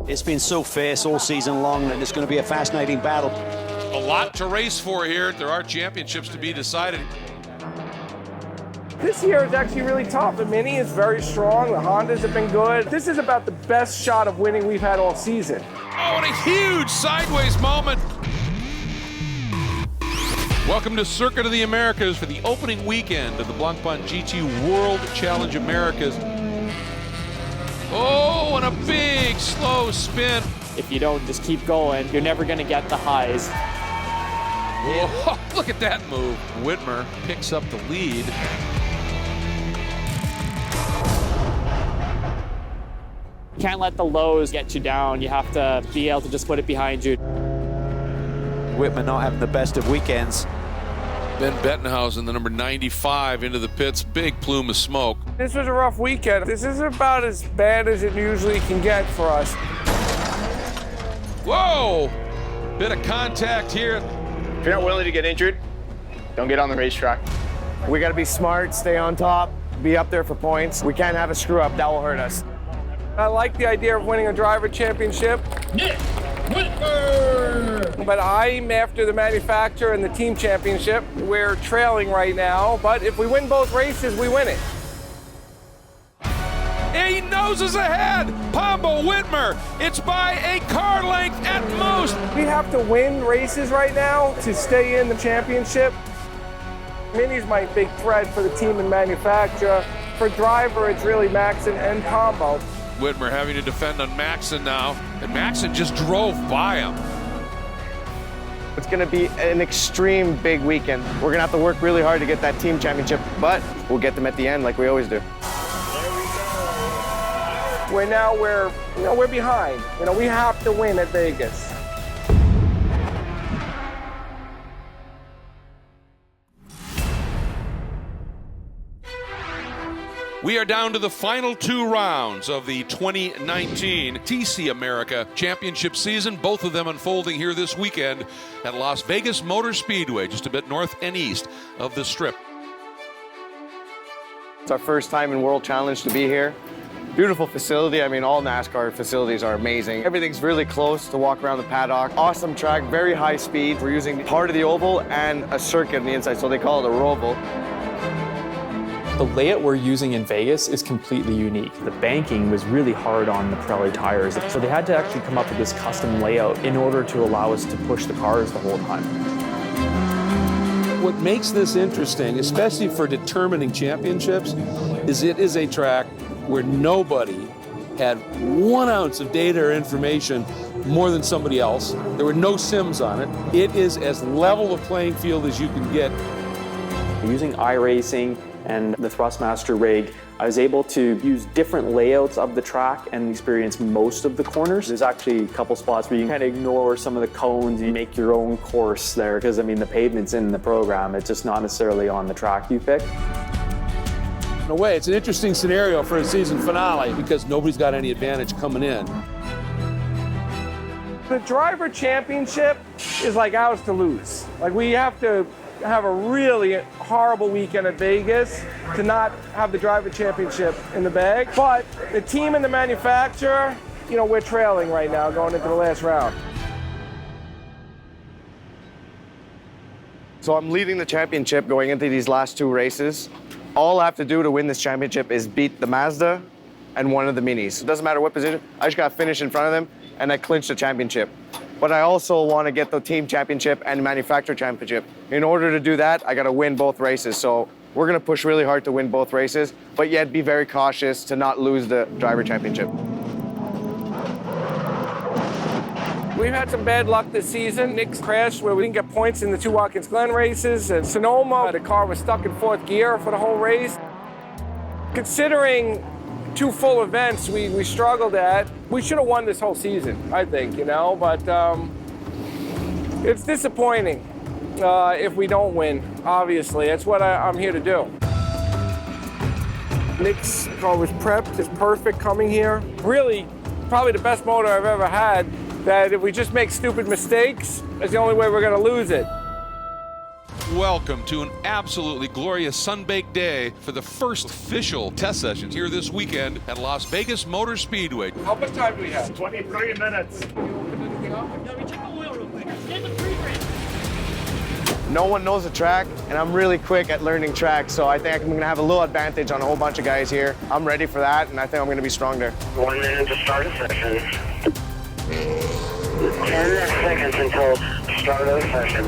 It's been so fierce all season long, and it's going to be a fascinating battle. A lot to race for here. There are championships to be decided. This year is actually really tough. The Mini is very strong. The Hondas have been good. This is about the best shot of winning we've had all season. Oh, and a huge sideways moment. Welcome to Circuit of the Americas for the opening weekend of the Blancpain GT World Challenge Americas. Oh, and a big slow spin. If you don't just keep going, you're never going to get the highs. Whoa, look at that move. Whitmer picks up the lead. You can't let the lows get you down. You have to be able to just put it behind you. Whitmer not having the best of weekends. Ben Bettenhausen, the number 95, into the pits. Big plume of smoke. This was a rough weekend. This is about as bad as it usually can get for us. Whoa! Bit of contact here. If you're not willing to get injured, don't get on the racetrack. We got to be smart, stay on top, be up there for points. We can't have a screw up. That will hurt us. I like the idea of winning a driver championship. Yeah. But I'm after the manufacturer and the team championship. We're trailing right now, but if we win both races, we win it. He noses ahead. Pombo Whitmer. It's by a car length at most. We have to win races right now to stay in the championship. Mini's my big threat for the team and manufacturer. For driver, it's really Maxon and Pombo. Whitmer having to defend on Maxon now, and Maxon just drove by him. It's going to be an extreme big weekend. We're going to have to work really hard to get that team championship, but we'll get them at the end like we always do. We're behind. We have to win at Vegas. We are down to the final two rounds of the 2019 TC America Championship season, both of them unfolding here this weekend at Las Vegas Motor Speedway, just a bit north and east of the Strip. It's our first time in World Challenge to be here. Beautiful facility. I mean, all NASCAR facilities are amazing. Everything's really close to walk around the paddock. Awesome track, very high speed. We're using part of the oval and a circuit on the inside, so they call it a roval. The layout we're using in Vegas is completely unique. The banking was really hard on the Pirelli tires, so they had to actually come up with this custom layout in order to allow us to push the cars the whole time. What makes this interesting, especially for determining championships, is it is a track where nobody had 1 ounce of data or information more than somebody else. There were no sims on it. It is as level a playing field as you can get. Using iRacing and the Thrustmaster rig, I was able to use different layouts of the track and experience most of the corners. There's actually a couple spots where you can kind of ignore some of the cones. You make your own course there because, I mean, the pavement's in the program. It's just not necessarily on the track you pick. In a way, it's an interesting scenario for a season finale because nobody's got any advantage coming in. The driver championship is like ours to lose. Like, we have to have a really horrible weekend at Vegas to not have the driver championship in the bag. But the team and the manufacturer, we're trailing right now going into the last round. So I'm leading the championship going into these last two races. All I have to do to win this championship is beat the Mazda and one of the Minis. It doesn't matter what position. I just got to finish in front of them, and I clinched the championship. But I also want to get the team championship and manufacturer championship. In order to do that, I got to win both races. So we're going to push really hard to win both races, but yet be very cautious to not lose the driver championship. We've had some bad luck this season. Nick's crashed where we didn't get points in the two Watkins Glen races. And Sonoma, the car was stuck in fourth gear for the whole race. Considering two full events we struggled at, we should have won this whole season, I think, but it's disappointing if we don't win, obviously. That's what I'm here to do. Nick's car was prepped, it's perfect coming here. Really, probably the best motor I've ever had, that if we just make stupid mistakes, that's the only way we're gonna lose it. welcome to an absolutely glorious sun-baked day for the first official test sessions here this weekend at Las Vegas Motor Speedway. How much time do we have? 23 minutes. No, we check the oil real quick. Get the pre-grid. No one knows the track, and I'm really quick at learning tracks, so I think I'm gonna have a little advantage on a whole bunch of guys here. I'm ready for that, and I think I'm gonna be stronger. 1 minute to start a session. 10 seconds until start of the session.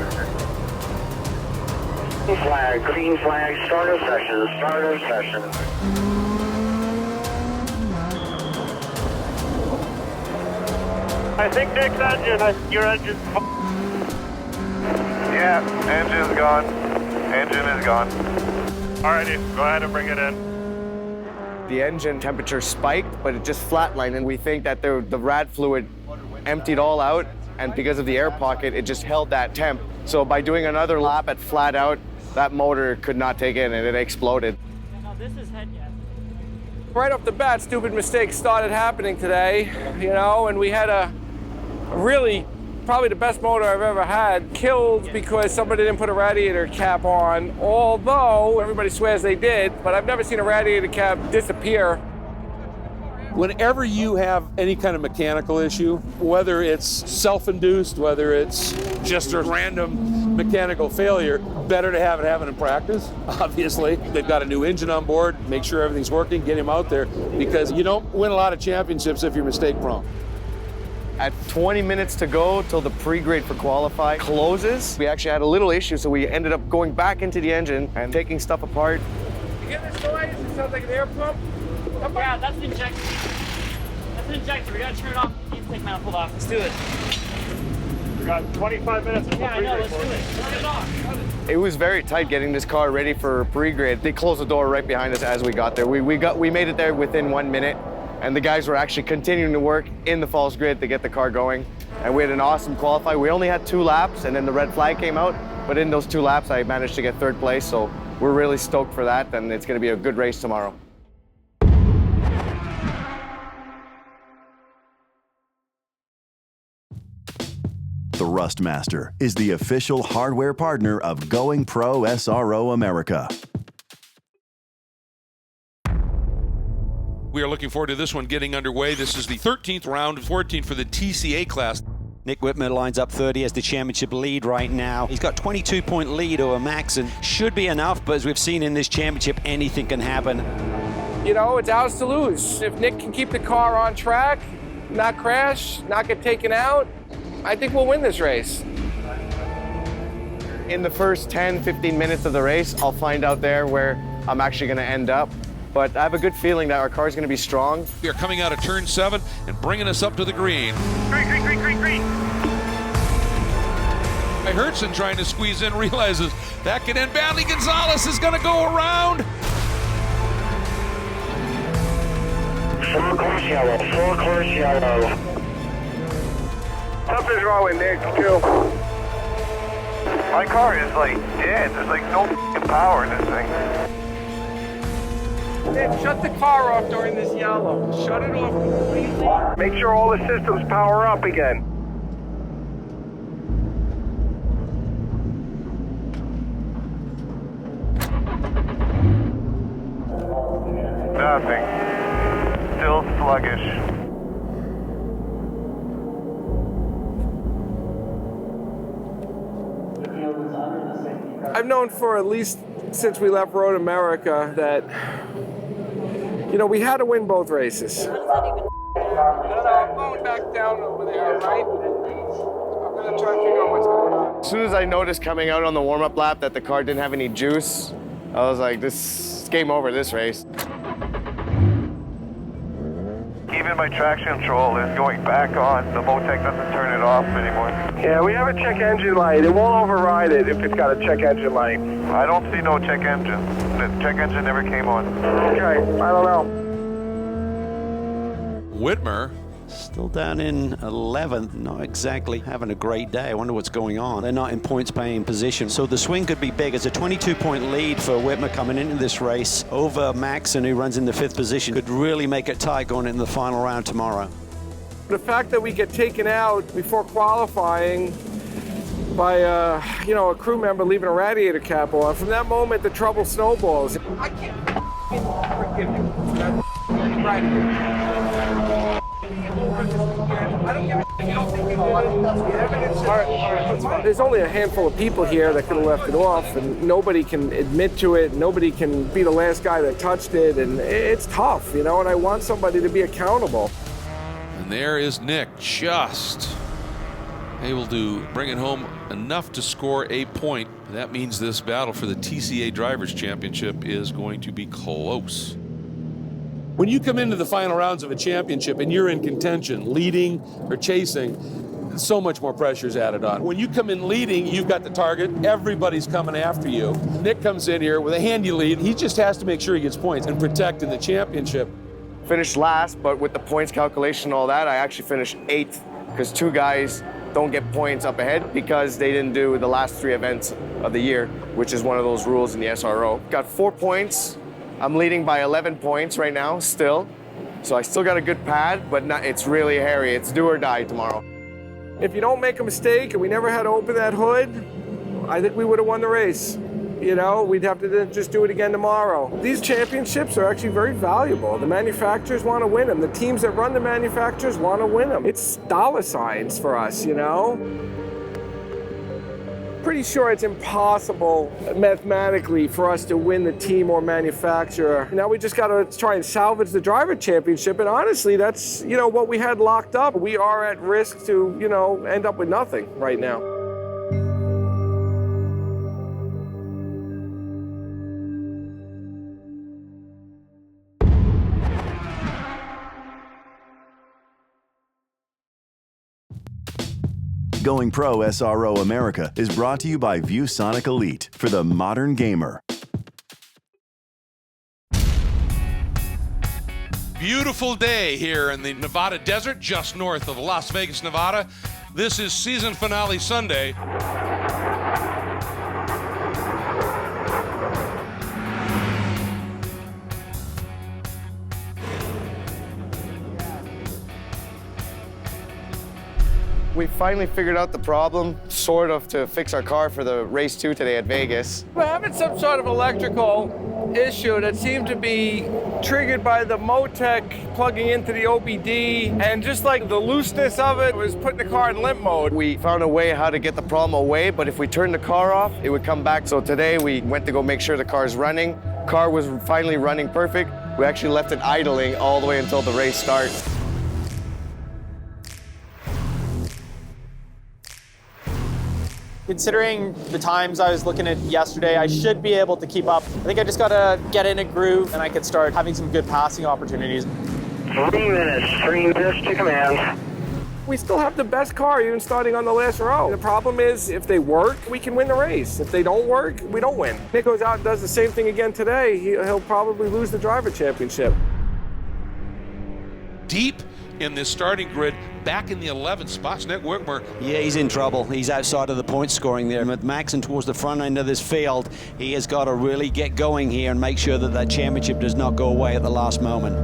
Flag, green flag, start of session, start of session. I think Nick's engine, your engine's Yeah, engine's gone. Engine is gone. Alrighty, go ahead and bring it in. The engine temperature spiked, but it just flatlined, and we think that the rad fluid emptied all out, and because of the air pocket, it just held that temp. So by doing another lap at flat out, that motor could not take it, and it exploded. Now this is head gas. Right off the bat, stupid mistakes started happening today, you know, and we had a really, probably the best motor I've ever had, killed because somebody didn't put a radiator cap on, although everybody swears they did, but I've never seen a radiator cap disappear. Whenever you have any kind of mechanical issue, whether it's self-induced, whether it's just a random mechanical failure, better to have it happen in practice. Obviously, they've got a new engine on board, make sure everything's working, get him out there, because you don't win a lot of championships if you're mistake prone. At 20 minutes to go till the pre-grade for qualify closes, we actually had a little issue, so we ended up going back into the engine and taking stuff apart. You get this noise? It sounds like an air pump. Yeah, that's the injector. That's the injector. We gotta turn it off. The intake manifold off. Let's do it. We got 25 minutes until Yeah, I know. pre-grade. Let's do it. Turn it off. It was very tight getting this car ready for pre-grade. They closed the door right behind us as we got there. We made it there within 1 minute, and the guys were actually continuing to work in the false grid to get the car going. And we had an awesome qualify. We only had 2 laps, and then the red flag came out. But in those 2 laps, I managed to get 3rd place, so we're really stoked for that, and it's going to be a good race tomorrow. The Rustmaster is the official hardware partner of Going Pro SRO America. We are looking forward to this one getting underway. This is the 13th round, 14th for the TCA class. Nick Whitmer lines up 30 as the championship lead right now. He's got 22-point lead over Max, and should be enough, but as we've seen in this championship, anything can happen. You know, it's ours to lose. If Nick can keep the car on track, not crash, not get taken out, I think we'll win this race. In the first 10, 15 minutes of the race, I'll find out there where I'm actually going to end up. But I have a good feeling that our car is going to be strong. We are coming out of turn 7 and bringing us up to the green. Green. Hertzen trying to squeeze in realizes that could end badly. Gonzalez is going to go around. Full course yellow. Something's wrong with Nick, too. My car is like dead. There's like no power in this thing. Nick, shut the car off during this yellow. Shut it off completely. Make sure all the systems power up again. Nothing. Still sluggish. I've known for at least since we left Road America that, you know, we had to win both races. No, I'm going back down over there, right? I'm going to try to figure out what's going on. As soon as I noticed coming out on the warm-up lap that the car didn't have any juice, I was like, this is game over this race. Even my traction control is going back on. The Motec doesn't turn it off anymore. Yeah, we have a check engine light. It won't override it if it's got a check engine light. I don't see no check engine. The check engine never came on. Okay, I don't know. Whitmer Still down in 11th, not exactly having a great day. I wonder what's going on. They're not in points-paying position, so the swing could be big. It's a 22-point lead for Whitmer coming into this race over Maxon, who runs in the 5th position. Could really make it tight going into the final round tomorrow. The fact that we get taken out before qualifying by a crew member leaving a radiator cap on. From that moment, the trouble snowballs. I can't forgive you for that radiator. I don't give a shit. You don't think you did it. The evidence is... All right. There's only a handful of people here that could have left it off, and nobody can admit to it. Nobody can be the last guy that touched it, and it's tough, and I want somebody to be accountable. And there is Nick, just able to bring it home enough to score a point. That means this battle for the TCA Drivers' Championship is going to be close. When you come into the final rounds of a championship and you're in contention, leading or chasing, so much more pressure is added on. When you come in leading, you've got the target, everybody's coming after you. Nick comes in here with a handy lead. He just has to make sure he gets points and protect in the championship. Finished last, but with the points calculation and all that, I actually finished 8th because 2 guys don't get points up ahead because they didn't do the last 3 events of the year, which is one of those rules in the SRO. Got 4 points. I'm leading by 11 points right now, still. So I still got a good pad, but it's really hairy. It's do or die tomorrow. If you don't make a mistake and we never had to open that hood, I think we would have won the race. We'd have to just do it again tomorrow. These championships are actually very valuable. The manufacturers want to win them. The teams that run the manufacturers want to win them. It's dollar signs for us, Pretty sure it's impossible mathematically for us to win the team or manufacturer. Now we just got to try and salvage the driver championship, and honestly, that's what we had locked up. We are at risk to end up with nothing right now. Going Pro SRO America is brought to you by ViewSonic Elite for the modern gamer. Beautiful day here in the Nevada desert, just north of Las Vegas, Nevada. This is season finale Sunday. We finally figured out the problem, sort of, to fix our car for the race 2 today at Vegas. We're having some sort of electrical issue that seemed to be triggered by the Motec plugging into the OBD, and just like the looseness of it was putting the car in limp mode. We found a way how to get the problem away, but if we turned the car off, it would come back. So today we went to go make sure the car's running. Car was finally running perfect. We actually left it idling all the way until the race starts. Considering the times I was looking at yesterday, I should be able to keep up. I think I just got to get in a groove and I could start having some good passing opportunities. 3 minutes, string this to command. We still have the best car even starting on the last row. The problem is if they work, we can win the race. If they don't work, we don't win. Nick goes out and does the same thing again today, he'll probably lose the driver championship. Deep in this starting grid, back in the 11th spot, Nick Whitmer. Yeah, he's in trouble. He's outside of the point scoring there. With Maxon towards the front end of this field, he has got to really get going here and make sure that that championship does not go away at the last moment.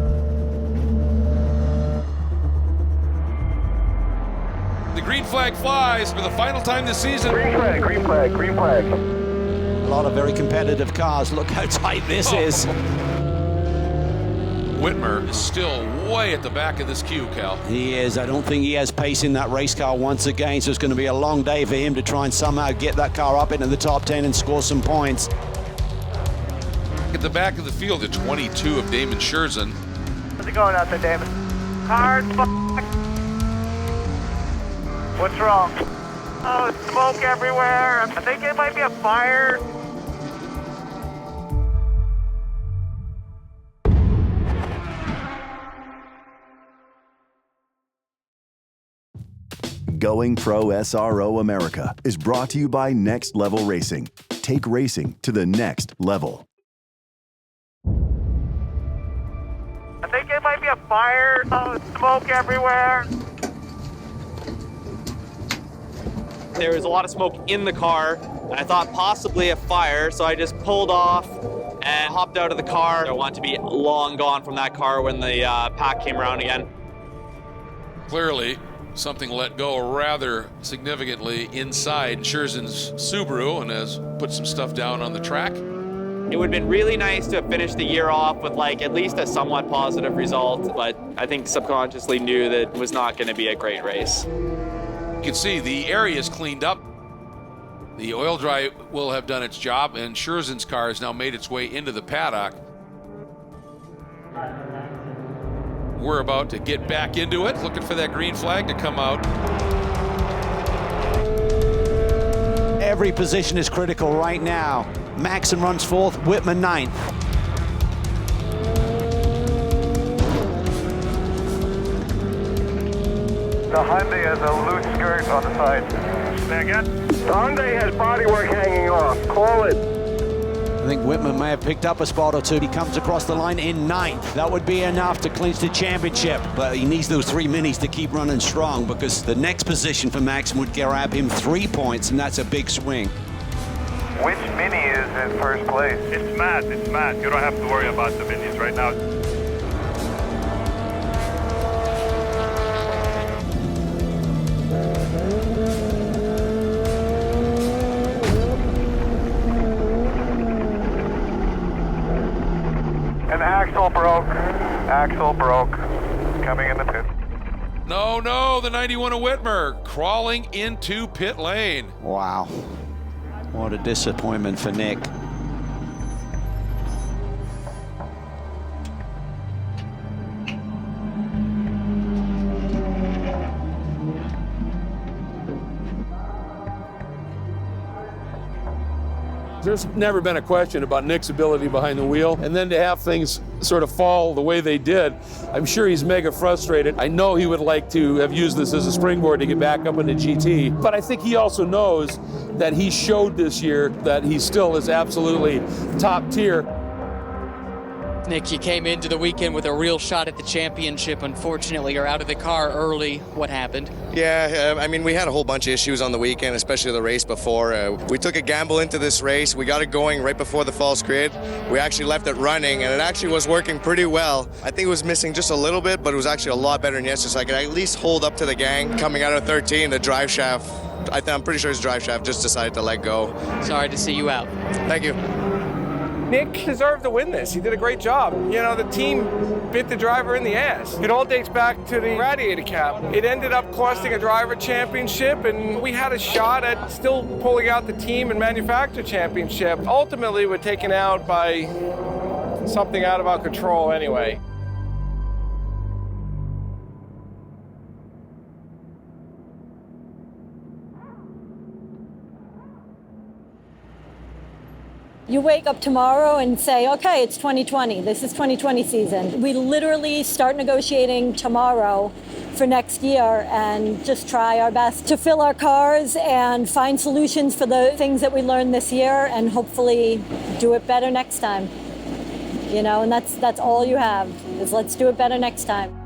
The green flag flies for the final time this season. Green flag, green flag, green flag. A lot of very competitive cars. Look how tight this is. Whitmer is still way at the back of this queue, Cal. He is. I don't think he has pace in that race car once again, so it's going to be a long day for him to try and somehow get that car up into the top 10 and score some points. At the back of the field, the 22 of Damon Scherzen. How's it going out there, Damon? Car's What's wrong? Oh, smoke everywhere. I think it might be a fire. Going Pro SRO America is brought to you by Next Level Racing. Take racing to the next level. I think it might be a fire. Oh, smoke everywhere. There was a lot of smoke in the car. I thought possibly a fire, so I just pulled off and hopped out of the car. I wanted to be long gone from that car when the pack came around again. Clearly, something let go rather significantly inside Scherzen's Subaru and has put some stuff down on the track. It would have been really nice to have finished the year off with like at least a somewhat positive result, but I think subconsciously knew that it was not going to be a great race. You can see the area is cleaned up. The oil dry will have done its job, and Scherzen's car has now made its way into the paddock. We're about to get back into it, looking for that green flag to come out. Every position is critical right now. Maxon runs fourth, Whitman ninth. The Hyundai has a loose skirt on the side. Say again? The Hyundai has bodywork hanging off. Call it. I think Whitman may have picked up a spot or two. He comes across the line in ninth. That would be enough to clinch the championship, but he needs those 3 minis to keep running strong, because the next position for Maxon would grab him 3 points, and that's a big swing. Which mini is in first place? It's Matt. It's Matt. You don't have to worry about the minis right now. And axle broke. Axle broke. Coming in the pit. No, the 91 of Whitmer crawling into pit lane. Wow. What a disappointment for Nick. There's never been a question about Nick's ability behind the wheel, and then to have things sort of fall the way they did, I'm sure he's mega frustrated. I know he would like to have used this as a springboard to get back up into GT, but I think he also knows that he showed this year that he still is absolutely top tier. Nick, you came into the weekend with a real shot at the championship. Unfortunately, you're out of the car early. What happened? Yeah, I mean, we had a whole bunch of issues on the weekend, especially the race before. We took a gamble into this race. We got it going right before the false grid. We actually left it running, and it actually was working pretty well. I think it was missing just a little bit, but it was actually a lot better than yesterday, so I could at least hold up to the gang. Coming out of 13, the drive shaft, I'm pretty sure his drive shaft just decided to let go. Sorry to see you out. Thank you. Nick deserved to win this. He did a great job. You know, the team bit the driver in the ass. It all dates back to the radiator cap. It ended up costing a driver championship, and we had a shot at still pulling out the team and manufacturer championship. Ultimately, we're taken out by something out of our control anyway. You wake up tomorrow and say, okay, it's 2020. This is 2020 season. We literally start negotiating tomorrow for next year and just try our best to fill our cars and find solutions for the things that we learned this year and hopefully do it better next time. You know, and that's all you have, is let's do it better next time.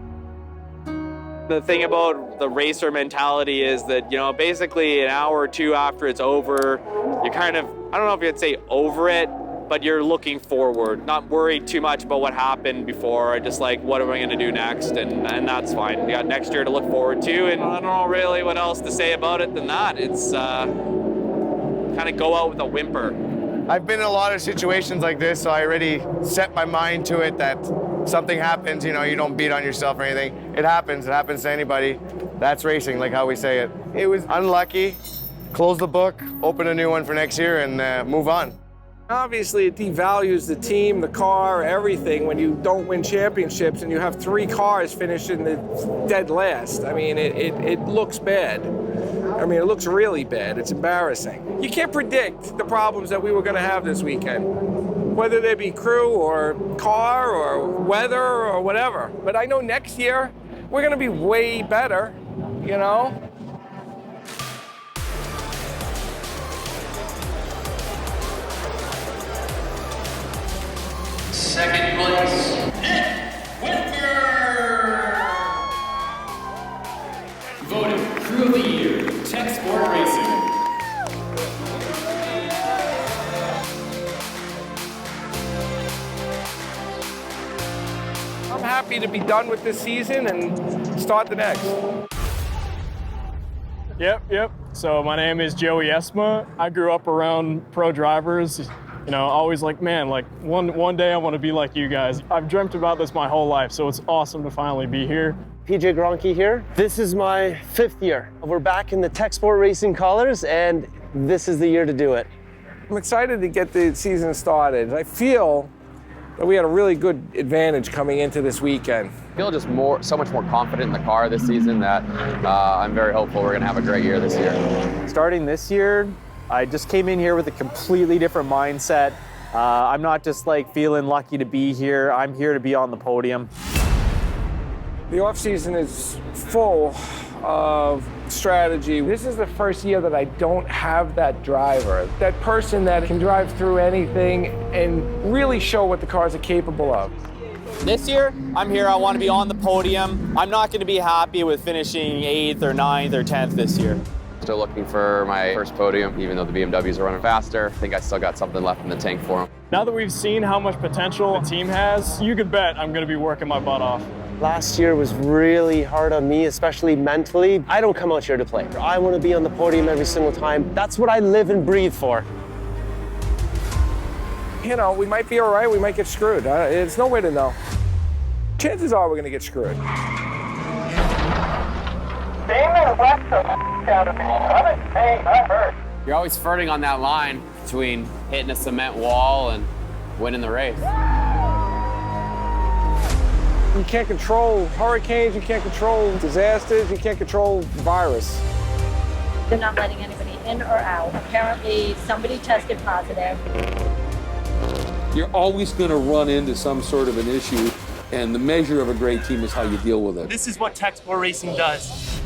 The thing about the racer mentality is that, you know, basically an hour or two after it's over, you're kind of, I don't know if you'd say over it, but you're looking forward, not worried too much about what happened before, just like, what am I going to do next? And that's fine. We got next year to look forward to, and I don't know really what else to say about it than that. It's kind of go out with a whimper. I've been in a lot of situations like this, so I already set my mind to it that something happens, you know, you don't beat on yourself or anything. It happens to anybody. That's racing, like how we say it. It was unlucky. Close the book, open a new one for next year, and move on. Obviously, it devalues the team, the car, everything when you don't win championships and you have 3 cars finish in the dead last. I mean, it looks bad. I mean, it looks really bad. It's embarrassing. You can't predict the problems that we were going to have this weekend, whether they be crew or car or weather or whatever. But I know next year we're going to be way better, you know? Second place, Nick Whitmer. Voted Crew of the Year, Tech Sport Racing. I'm happy to be done with this season and start the next. Yep. So my name is Joey Esma. I grew up around pro drivers. You know, always like, man, like one day I want to be like you guys. I've dreamt about this my whole life, so it's awesome to finally be here. PJ Gronke here. This is my 5th year. We're back in the Tech Sport Racing colors, and this is the year to do it. I'm excited to get the season started. I feel that we had a really good advantage coming into this weekend. I feel just so much more confident in the car this season that I'm very hopeful we're gonna have a great year this year. Starting this year, I just came in here with a completely different mindset. I'm not just like feeling lucky to be here. I'm here to be on the podium. The off season is full of strategy. This is the first year that I don't have that driver, that person that can drive through anything and really show what the cars are capable of. This year, I'm here, I want to be on the podium. I'm not going to be happy with finishing 8th or 9th or 10th this year. Still looking for my first podium, even though the BMWs are running faster. I think I still got something left in the tank for them. Now that we've seen how much potential the team has, you could bet I'm going to be working my butt off. Last year was really hard on me, especially mentally. I don't come out here to play. I want to be on the podium every single time. That's what I live and breathe for. You know, we might be all right, we might get screwed. It's no way to know. Chances are we're going to get screwed. You're always flirting on that line between hitting a cement wall and winning the race. You can't control hurricanes, you can't control disasters, you can't control virus. They're not letting anybody in or out. Apparently, somebody tested positive. You're always going to run into some sort of an issue, and the measure of a great team is how you deal with it. This is what Tech Sport Racing does.